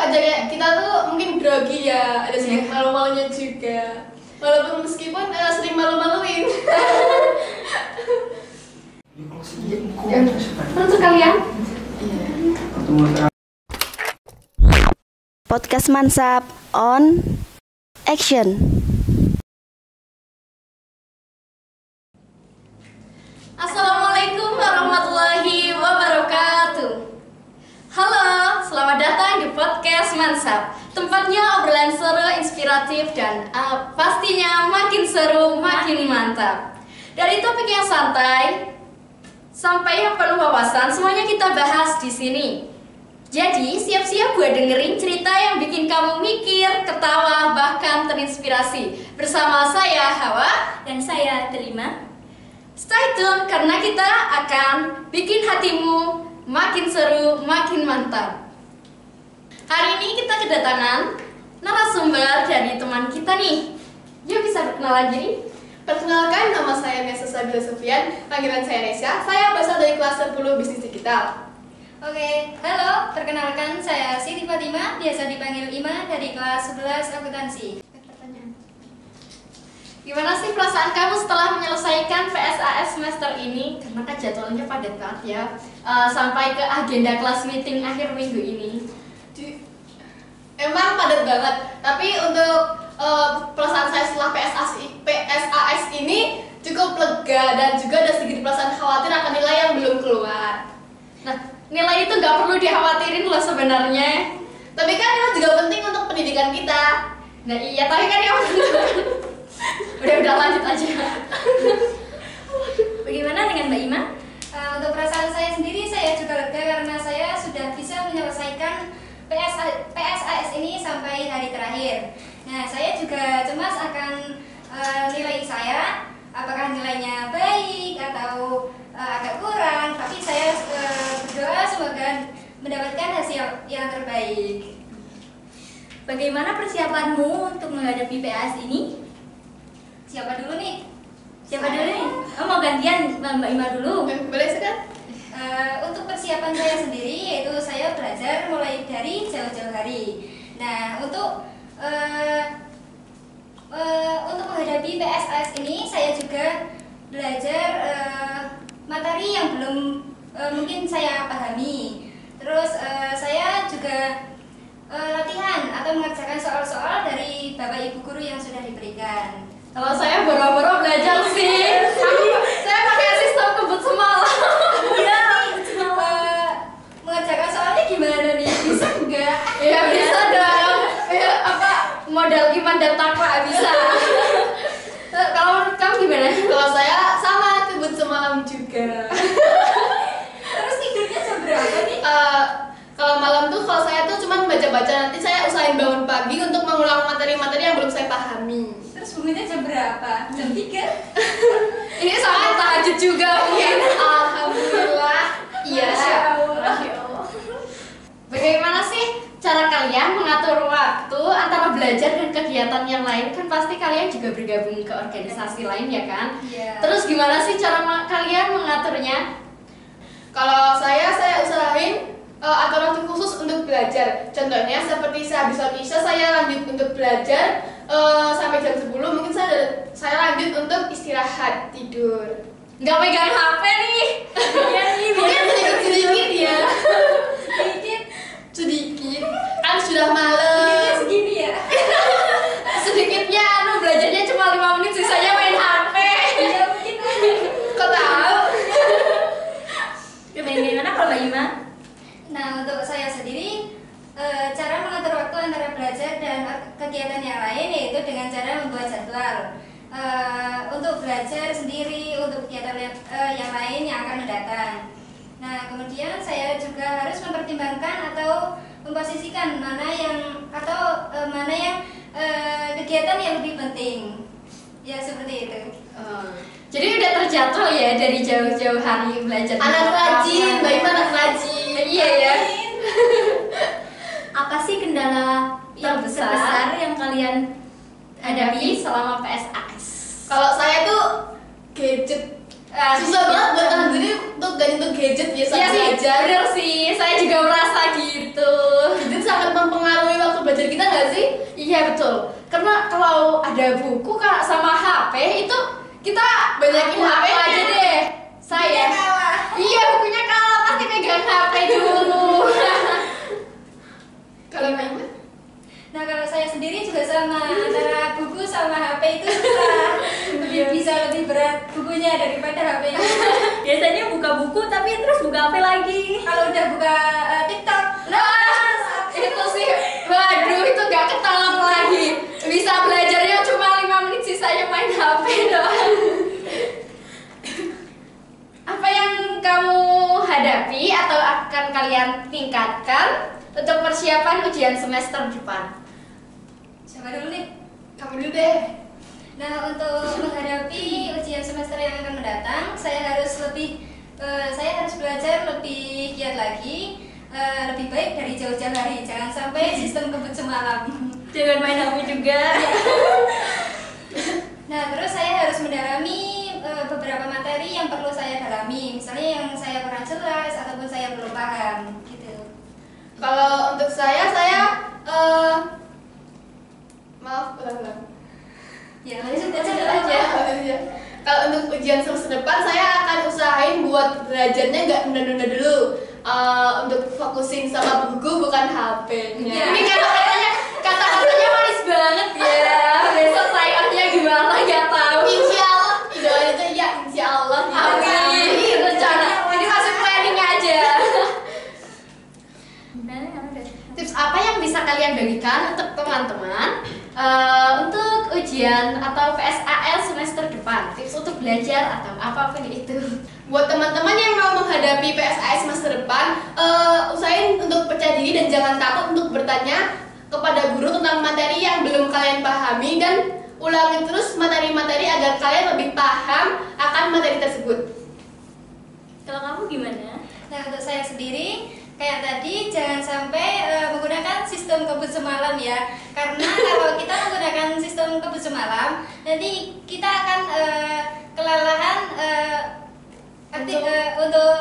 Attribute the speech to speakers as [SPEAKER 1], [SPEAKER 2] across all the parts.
[SPEAKER 1] aja kayak kita tuh mungkin grogi ya, ada sedikit malu-malunya juga. Walaupun meskipun sering malu-maluin.
[SPEAKER 2] Untuk kalian?
[SPEAKER 3] Podcast Mansap on action.
[SPEAKER 2] Assalamualaikum warahmatullahi wabarakatuh. Halo, selamat datang di podcast Mansap. Tempatnya obrolan seru, inspiratif, dan pastinya makin seru, makin mantap. Dari topik yang santai sampai yang penuh wawasan, semuanya kita bahas di sini. Jadi, siap-siap buat dengerin cerita yang bikin kamu mikir, ketawa, bahkan terinspirasi. Bersama saya Hawa
[SPEAKER 4] dan saya Delima.
[SPEAKER 2] Stay tune karena kita akan bikin hatimu makin seru, makin mantap. Hari ini kita kedatangan narasumber dari teman kita nih. Yuk bisa berkenalan diri.
[SPEAKER 1] Perkenalkan, nama saya Nesa Sabila Sofian, panggilan saya Nesya. Saya berasal dari kelas 10 Bisnis Digital.
[SPEAKER 4] Oke, halo, perkenalkan saya Siti Fatima, biasa dipanggil Ima dari kelas 11 akuntansi.
[SPEAKER 2] Gimana sih perasaan kamu setelah menyelesaikan PSAS semester ini? Karena kan jadwalnya padat banget ya, sampai ke agenda kelas meeting akhir minggu ini.
[SPEAKER 1] Emang padat banget, tapi untuk perasaan saya setelah PSAS ini cukup lega dan juga ada sedikit perasaan khawatir akan nilai yang belum keluar.
[SPEAKER 2] Nah, nilai itu nggak perlu dikhawatirin loh sebenarnya.
[SPEAKER 1] Tapi kan itu juga penting untuk pendidikan kita.
[SPEAKER 2] Nah iya, tapi kan yang udah lanjut aja.
[SPEAKER 4] Bagaimana dengan Mbak Ima? Untuk perasaan saya sendiri, saya juga lega karena saya sudah bisa menyelesaikan PSAS ini sampai hari terakhir. Nah, saya juga cemas akan nilai saya, apakah nilainya baik atau agak kurang, tapi saya berdoa semoga mendapatkan hasil yang terbaik.
[SPEAKER 5] Bagaimana persiapanmu untuk menghadapi PAS ini?
[SPEAKER 4] Siapa dulu nih?
[SPEAKER 5] Siapa dulu nih? Oh, mau gantian Mbak Ima dulu?
[SPEAKER 1] Boleh sekali?
[SPEAKER 4] Untuk persiapan saya sendiri, yaitu saya belajar mulai dari jauh-jauh hari. Nah, untuk menghadapi PSAS ini, saya juga belajar materi yang belum mungkin saya pahami. Terus saya juga latihan atau mengerjakan soal-soal dari Bapak Ibu guru yang sudah diberikan.
[SPEAKER 2] Kalau saya boro-boro belajar sih. Saya pakai sistem kebut semalam.
[SPEAKER 4] Iya, mengerjakan soalnya gimana nih? Bisa enggak?
[SPEAKER 2] Ya bisa dong. Modal iman dan takwa bisa. Kalau menurut kamu gimana?
[SPEAKER 1] Kalau saya sama kebut semalam juga.
[SPEAKER 4] Terus tidurnya jam berapa nih?
[SPEAKER 1] Kalau malam tuh, kalau saya tuh cuma baca-baca, nanti saya usahain bangun pagi untuk mengulang materi-materi yang belum saya pahami.
[SPEAKER 4] Terus bangunnya jam berapa? Jam 3?
[SPEAKER 2] Ini sama tahajud juga mungkin.
[SPEAKER 1] Alhamdulillah. Iya.
[SPEAKER 4] Masya Allah.
[SPEAKER 2] Bagaimana sih cara kalian mengatur waktu antara belajar dan kegiatan yang lain? Kan pasti kalian juga bergabung ke organisasi lain ya kan?
[SPEAKER 4] Iya.
[SPEAKER 2] Terus gimana sih cara kalian mengaturnya?
[SPEAKER 1] Kalau saya usahain atur waktu khusus untuk belajar. Contohnya seperti sehabis sholat isya saya lanjut untuk belajar sampai jam 10. Mungkin saya lanjut untuk istirahat tidur.
[SPEAKER 2] Nggak pegang HP nih.
[SPEAKER 4] Iya nih,
[SPEAKER 1] Mungkin sedikit ya.
[SPEAKER 4] sedikit.
[SPEAKER 1] Kan sudah malam.
[SPEAKER 4] Sedikitnya segini ya.
[SPEAKER 2] Sedikitnya belajarnya cuma 5 menit, sisanya main HP.
[SPEAKER 4] Iya mungkin.
[SPEAKER 1] Kok tahu?
[SPEAKER 5] Bagaimana kalau Mbak Ima?
[SPEAKER 4] Nah, untuk saya sendiri, cara mengatur waktu antara belajar dan kegiatan yang lain yaitu dengan cara membuat jadwal. Untuk belajar sendiri, untuk kegiatan yang lain yang akan mendatang. Nah, kemudian saya juga harus mempertimbangkan atau memposisikan mana yang kegiatan yang lebih penting. Ya, seperti itu.
[SPEAKER 2] Jadi udah terjadwal ya dari jauh-jauh hari belajar.
[SPEAKER 1] Anak rajin, Mbak Ima anak rajin.
[SPEAKER 2] Iya ya.
[SPEAKER 5] Apa sih kendala yang terbesar yang kalian hadapi selama PSAS?
[SPEAKER 1] Kalau saya tuh gadget. Susah banget buat tahan diri untuk gak nyentuh gadget biasa
[SPEAKER 2] Iya sih,
[SPEAKER 1] belajar.
[SPEAKER 2] bener sih. Saya juga merasa gitu.
[SPEAKER 1] Gadget sangat mempengaruhi
[SPEAKER 2] Iya betul. Karena kalau ada buku sama HP itu kita banyakin HP aja deh. Saya. Iya bukunya kalah pasti pegang HP dulu.
[SPEAKER 1] Kalau Mbak?
[SPEAKER 4] Nah kalau saya sendiri juga sama, antara buku sama HP itu susah. Bisa lebih berat bukunya daripada HP-nya.
[SPEAKER 5] Biasanya buka buku tapi terus buka HP lagi.
[SPEAKER 4] Kalau udah buka TikTok,
[SPEAKER 2] Itu sih, waduh itu gak ketolong lagi. Bisa belajarnya cuma 5 menit, sisanya main HP doang. Apa yang kamu hadapi atau akan kalian tingkatkan untuk persiapan ujian semester depan?
[SPEAKER 4] siapa dulu nih?
[SPEAKER 1] Kamu dulu deh.
[SPEAKER 4] Nah untuk menghadapi ujian semester yang akan mendatang, saya harus belajar lebih giat lagi, lebih baik dari jauh-jauh hari. Jangan sampai sistem kebut semalam.
[SPEAKER 5] Jangan main HP juga.
[SPEAKER 4] Nah terus saya harus mendalami beberapa materi yang perlu saya dalami, misalnya yang saya kurang jelas ataupun saya belum paham, gitu.
[SPEAKER 1] Kalau untuk saya maaf ulang.
[SPEAKER 4] Ya lanjut aja.
[SPEAKER 1] Kalau untuk ujian semester depan saya akan usahain buat belajarnya nggak nunda-nunda dulu. Untuk fokusin sama buku bukan HP-nya.
[SPEAKER 2] Ya. Ini kata-katanya manis banget ya. Besok sayangnya gimana gak tahu.
[SPEAKER 1] Insya Allah, idola itu ya insya Allah.
[SPEAKER 2] Amin. Rencana ini masih planning aja. Tips apa yang bisa kalian bagikan untuk teman-teman untuk ujian atau PSAL semester depan? Tips untuk belajar atau apapun itu.
[SPEAKER 1] Buat teman-teman yang mau menghadapi PSAS semester depan, usahain untuk percaya diri dan jangan takut untuk bertanya kepada guru tentang materi yang belum kalian pahami, dan ulangi terus materi-materi agar kalian lebih paham akan materi tersebut.
[SPEAKER 5] Kalau kamu gimana?
[SPEAKER 4] Nah untuk saya sendiri, kayak tadi jangan sampai menggunakan sistem kebut semalam ya. Karena kalau kita menggunakan sistem kebut semalam, nanti kita akan kelelahan untuk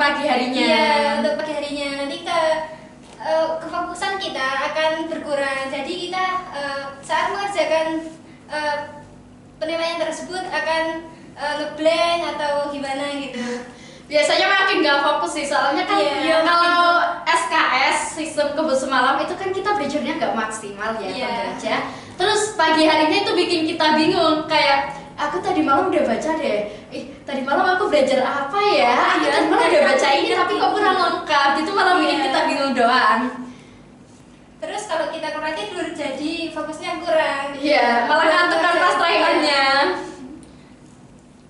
[SPEAKER 2] Pagi harinya.
[SPEAKER 4] Iya, untuk pagi harinya nanti kefokusan kita akan berkurang. Jadi kita saat mengerjakan penilaian tersebut akan ngeblank atau gimana gitu.
[SPEAKER 2] Biasanya makin gak fokus sih, soalnya kan kalau SKS sistem kebut semalam itu kan kita belajarnya gak maksimal ya, aja. Terus pagi harinya itu bikin kita bingung, kayak aku tadi malam udah baca deh, tadi malam aku belajar apa ya? Aku tadi malam udah baca ini tapi kok kurang lengkap, gitu malah bikin kita bingung doang.
[SPEAKER 4] Terus kalau kita kurang tidur jadi fokusnya kurang.
[SPEAKER 2] Iya, malah ngantuk kan pas terakhirnya.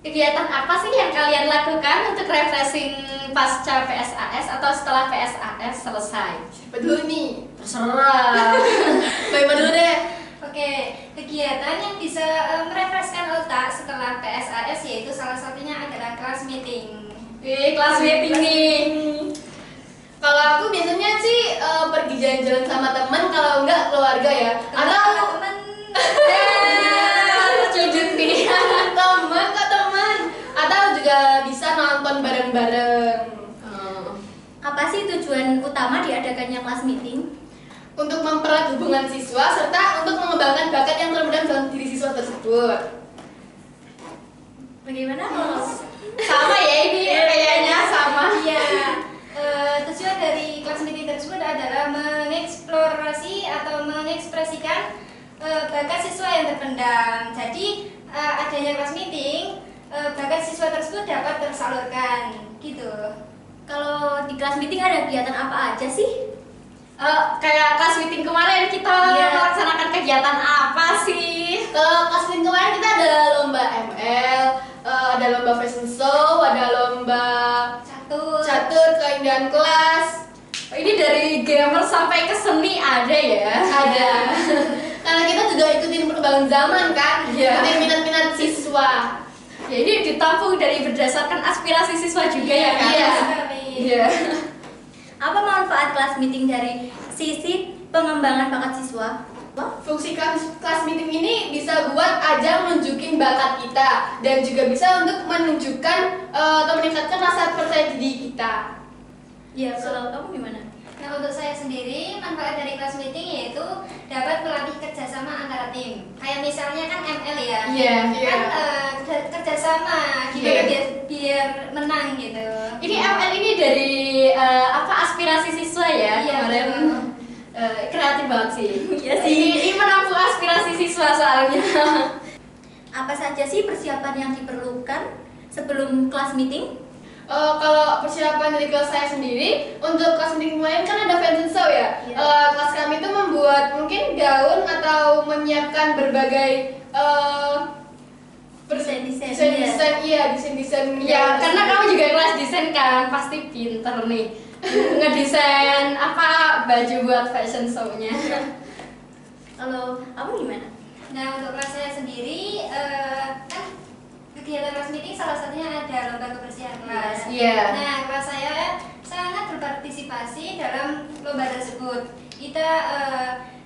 [SPEAKER 2] Kegiatan apa sih yang kalian lakukan untuk refreshing pasca PSAS atau setelah PSAS selesai?
[SPEAKER 1] Siapa dulu nih?
[SPEAKER 2] Terserah.
[SPEAKER 1] Mbak dulu deh.
[SPEAKER 4] Oke, kegiatan yang bisa merefreshkan otak setelah PSAS yaitu salah satunya adalah kelas meeting.
[SPEAKER 2] Kelas meeting nih.
[SPEAKER 1] Kalau aku biasanya sih pergi jalan-jalan sama teman, kalau enggak keluarga ya. Atau
[SPEAKER 4] teman
[SPEAKER 2] Cujut nih.
[SPEAKER 1] teman. Atau juga bisa nonton bareng-bareng.
[SPEAKER 5] Apa sih tujuan utama diadakannya kelas meeting?
[SPEAKER 1] Untuk mempererat hubungan siswa serta untuk mengembangkan bakat yang terpendam dalam diri siswa tersebut.
[SPEAKER 5] Bagaimana kalau
[SPEAKER 2] Sama ya ini kayaknya sama.
[SPEAKER 4] Iya. Tujuan dari kelas meeting tersebut adalah mengeksplorasi atau mengekspresikan bakat siswa yang terpendam. Jadi adanya kelas meeting, bakat siswa tersebut dapat tersalurkan, gitu.
[SPEAKER 5] kalau di kelas meeting ada kegiatan apa aja sih?
[SPEAKER 2] Kayak kelas meeting kemarin kita melaksanakan kegiatan apa sih?
[SPEAKER 1] Kalau kelas meeting kemarin kita ada lomba ML, ada lomba fashion show, ada lomba catur, keindahan kelas.
[SPEAKER 2] Ini dari gamer sampai ke seni ada ya?
[SPEAKER 1] Ada. Karena kita juga ikutin perkembangan zaman kan, ikutin minat-minat siswa.
[SPEAKER 2] Ya ini ditampung dari berdasarkan aspirasi siswa juga ya kan?
[SPEAKER 1] Iya.
[SPEAKER 2] Iya.
[SPEAKER 5] Apa manfaat kelas meeting dari sisi pengembangan bakat siswa?
[SPEAKER 1] Fungsi kelas meeting ini bisa buat ajang nunjukin bakat kita dan juga bisa untuk menunjukkan atau meningkatkan rasa percaya diri kita.
[SPEAKER 5] Ya, kalau kamu gimana?
[SPEAKER 4] Nah Nah, untuk saya sendiri, manfaat dari kelas meeting yaitu dapat melatih kerjasama antara tim. Kayak misalnya kan ML ya,
[SPEAKER 2] Iya.
[SPEAKER 4] kan kerjasama gimana biar menang gitu.
[SPEAKER 2] Ini ML ini dari aspirasi siswa ya.
[SPEAKER 4] Iya,
[SPEAKER 2] Kemarin
[SPEAKER 4] betul.
[SPEAKER 2] kreatif banget sih.
[SPEAKER 5] Iya sih.
[SPEAKER 2] Ini menampung aspirasi siswa soalnya.
[SPEAKER 5] Apa saja sih persiapan yang diperlukan sebelum kelas meeting?
[SPEAKER 1] Kalau persiapan dari kelas saya sendiri, untuk kelas meeting kemarin kan ada fashion show ya.
[SPEAKER 5] Iya.
[SPEAKER 1] Kelas kami itu membuat mungkin gaun atau menyiapkan berbagai
[SPEAKER 5] Desain-desain,
[SPEAKER 1] desain
[SPEAKER 2] Ya, karena kamu juga kelas desain kan, pasti pinter nih. Ngedesain baju buat fashion show-nya.
[SPEAKER 5] Kalau kamu gimana?
[SPEAKER 4] Nah, untuk kelas saya sendiri, kan kegiatan kelas meeting salah satunya ada lomba kebersihan kelas.
[SPEAKER 2] Iya.
[SPEAKER 4] Nah, kelas saya sangat berpartisipasi dalam lomba tersebut. Kita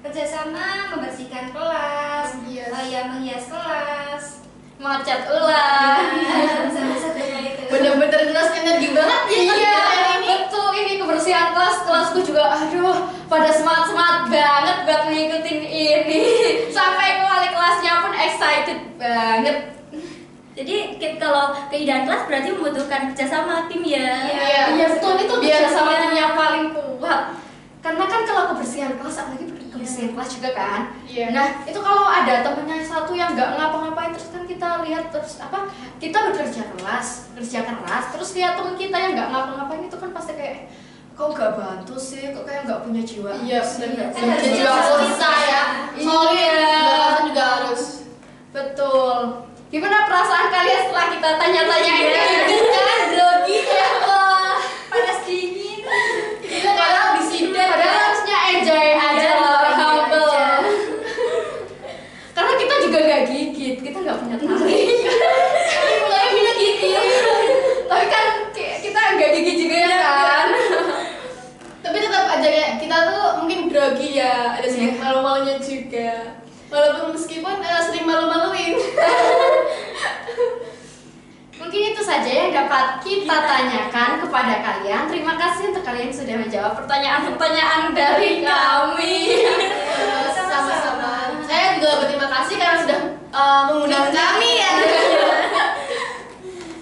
[SPEAKER 4] kerjasama membersihkan kelas, menghias kelas,
[SPEAKER 2] Ngecat ulang.
[SPEAKER 4] satu-satunya itu.
[SPEAKER 1] bener-bener terus energi banget ya.
[SPEAKER 2] Iya, betul, ini kebersihan kelasku juga, aduh, pada semangat banget buat ngikutin ini. Sampai wali kelasnya pun excited banget.
[SPEAKER 5] Jadi kalau keindahan kelas berarti membutuhkan kerjasama tim ya.
[SPEAKER 2] Iya, betul, itu
[SPEAKER 1] Biar
[SPEAKER 2] kerjasama
[SPEAKER 1] sama-
[SPEAKER 2] tim yang paling kuat. Karena kan kalau kebersihan kelas, apalagi kebersihan kelas juga kan.
[SPEAKER 1] Iya.
[SPEAKER 2] Nah, itu kalau ada temennya satu yang nggak ngapa-ngapain, terus kan kita lihat terus kita kerja keras, terus lihat temen kita yang nggak ngapa-ngapain, itu kan pasti kayak, kok nggak bantu sih, kok kayak nggak punya jiwa.
[SPEAKER 1] Iya, benar.
[SPEAKER 4] Kan harus
[SPEAKER 1] Jadi
[SPEAKER 4] sama
[SPEAKER 1] kita ya. Solid,
[SPEAKER 2] Iya.
[SPEAKER 1] balasan juga harus.
[SPEAKER 2] Betul. Gimana perasaan kalian setelah kita tanya-tanya ini?
[SPEAKER 1] Kan grogi ya.
[SPEAKER 2] Wah,
[SPEAKER 4] Panas dingin.
[SPEAKER 1] Kita kadang disiden
[SPEAKER 2] padahal
[SPEAKER 1] ya.
[SPEAKER 2] harusnya enjoy aja
[SPEAKER 5] Iya,
[SPEAKER 2] loh,
[SPEAKER 5] enjoy
[SPEAKER 2] humble.
[SPEAKER 5] aja.
[SPEAKER 2] Karena kita juga gak gigit, kita gak punya taring.
[SPEAKER 1] Tapi punya gigi.
[SPEAKER 2] Tapi kan kita gak gigit juga ya kan?
[SPEAKER 1] Tapi tetap aja ya, kita tuh mungkin grogi ya, ada sedikit malu-malunya juga. Walaupun meskipun sering malu-maluin.
[SPEAKER 2] Mungkin itu saja yang dapat kita tanyakan kepada kalian. Terima kasih untuk kalian yang sudah menjawab pertanyaan-pertanyaan dari kami.
[SPEAKER 1] Sama-sama. Saya juga berterima kasih karena sudah mengundang kami ya.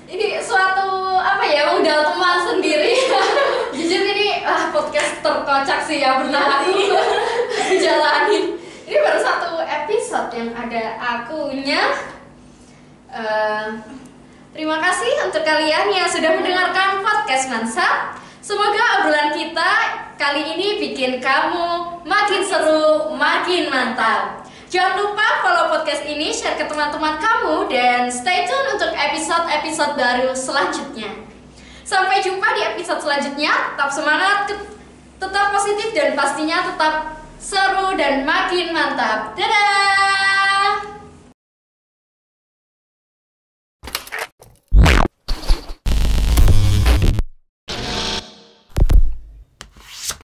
[SPEAKER 2] Ini suatu mengundang teman sendiri. Jujur ini podcast terkocak sih ya pernah aku jalanin. Ini baru satu episode yang ada akunya. Terima kasih untuk kalian yang sudah mendengarkan podcast Mansap. Semoga obrolan kita kali ini bikin kamu makin seru, makin mantap. Jangan lupa follow podcast ini, share ke teman-teman kamu, dan stay tune untuk episode-episode baru selanjutnya. Sampai jumpa di episode selanjutnya. Tetap semangat, tetap positif, dan pastinya tetap seru dan makin mantap. Dadah!